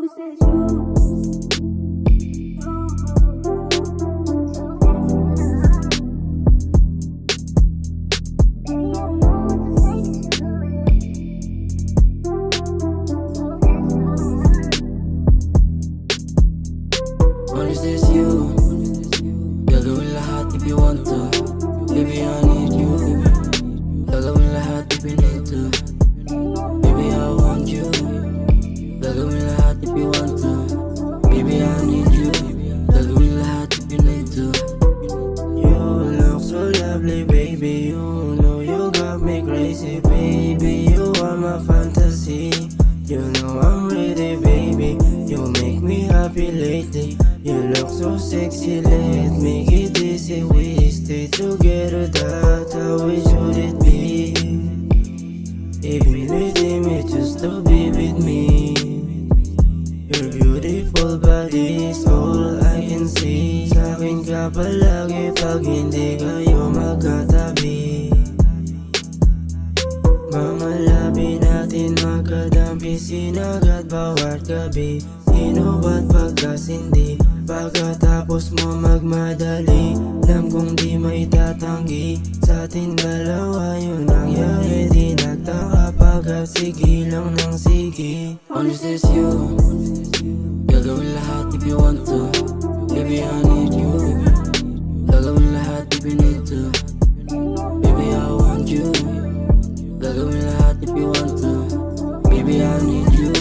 Only says you. Gagawin lahat if you want to. Baby, I need you. Gagawin lahat if you need to. Baby, I want you. Gagawin lahat if you want to. Baby, I need you. Gagawin lahat if you need to. You look so lovely, baby. You know you got me crazy, baby. You are my fantasy. You know I'm ready, baby. You make me happy lately. You look so sexy, let me get easy. We stay together, that's how it should it be. Even within me, just to be with me. Your beautiful body is all I can see. Sa'kin ka palagi pag hindi kayo magkatabi. Mamalabi natin magkadampi, sinagat bawat gabi. Inubat pagkasindi, pagkatapos mo magmadali. Alam kong di maitatanggi, sa ating dalawa yun nangyari. Di nagtaka pagkasigi lang ng sige. Only says you. Gagawin lahat if you want to. Baby, I need you. Gagawin lahat if you need to. Baby, I want you. Gagawin lahat if you want to. Baby, I need you.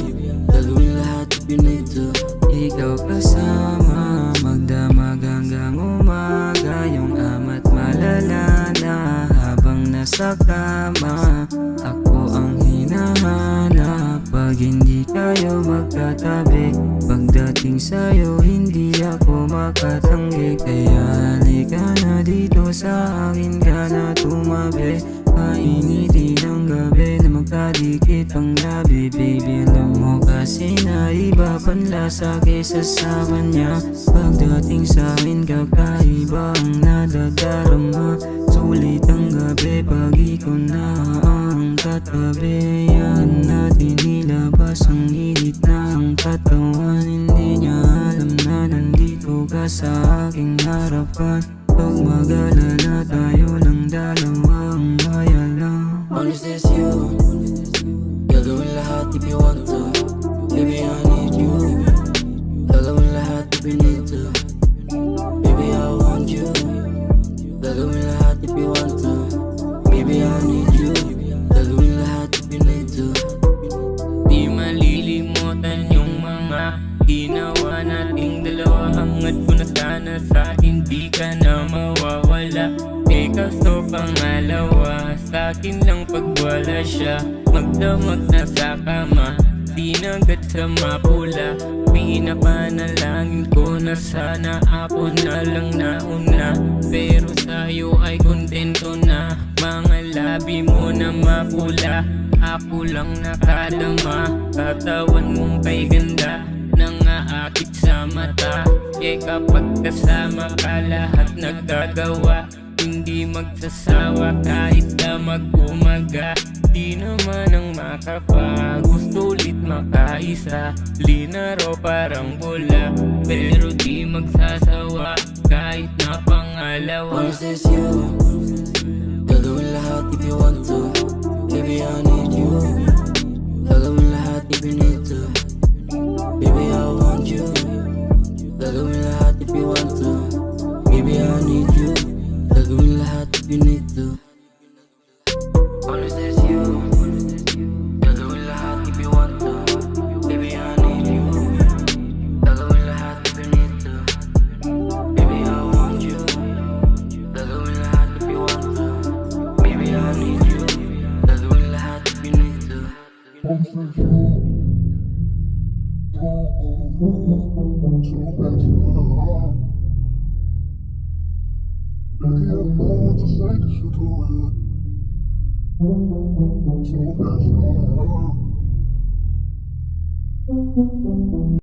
Gagawin lahat if you need to. Ikaw kasama, magdamag hanggang umaga. Yung ama't malala na habang nasa kama. Ako ang hinahanap pag hindi kayo magkatabi. Pagdating sa'yo hindi ako makatanggi. Kaya halika na dito sa akin ka na tumabi. Painitin ang gabi na magkadikit ang labi. Baby, alam mo kasi na iba panlasa kaysa sa kanya. Pagdating sa'kin kakaiba ang nadadarama. Sulit ang gabi pag ikaw na ang katabi. Yan natin ilabas ang init na ang katawan. Hindi niya alam na nandito ka sa aking harapan. Pag mag-alala tayo lang dalawa ang mayala. Only says you. Gagawin lahat if you want to. Baby, I need you. Gagawin lahat if you need to. Baby, I want you. Gagawin lahat if you want to. Baby, I need you. Gagawin lahat if you need to. Di malilimutan yung mga ginawa nating dalawa. Hangad ko na sana sa hindi ka na mawawala. Ikaw so pangalawa, sa'kin lang pag wala siya. Magdamag na sa kama, di nagat sa mapula. Pinapanalangin ko na sana ako na lang nauna. Pero sa'yo ay kontento na, mga labi mo na mapula. Ako lang nakadama, katawan mong kay ganda nangaakit sa mata. Eh kapag kasama ka lahat nagagawa. Hindi magsasawa kahit na mag-umaga. Di naman ang makapag gusto ulit makaisa. Linaro parang bola, pero di magsasawa kahit na pangalawa. Only says you. Gagawin lahat if you want to. Baby, I need you. Gagawin lahat if you need to. Baby, I want you. Gagawin lahat if you want to. Baby, I need you. Gagawin lahat if you need to. Only says you. Gagawin lahat if you want to. Baby, I need you. Gagawin lahat if you need to. Baby, I want you. Gagawin lahat if you want to. Baby, I need you. Gagawin lahat if you need to. Baby, I don't know what to say 'cause you do it so fast.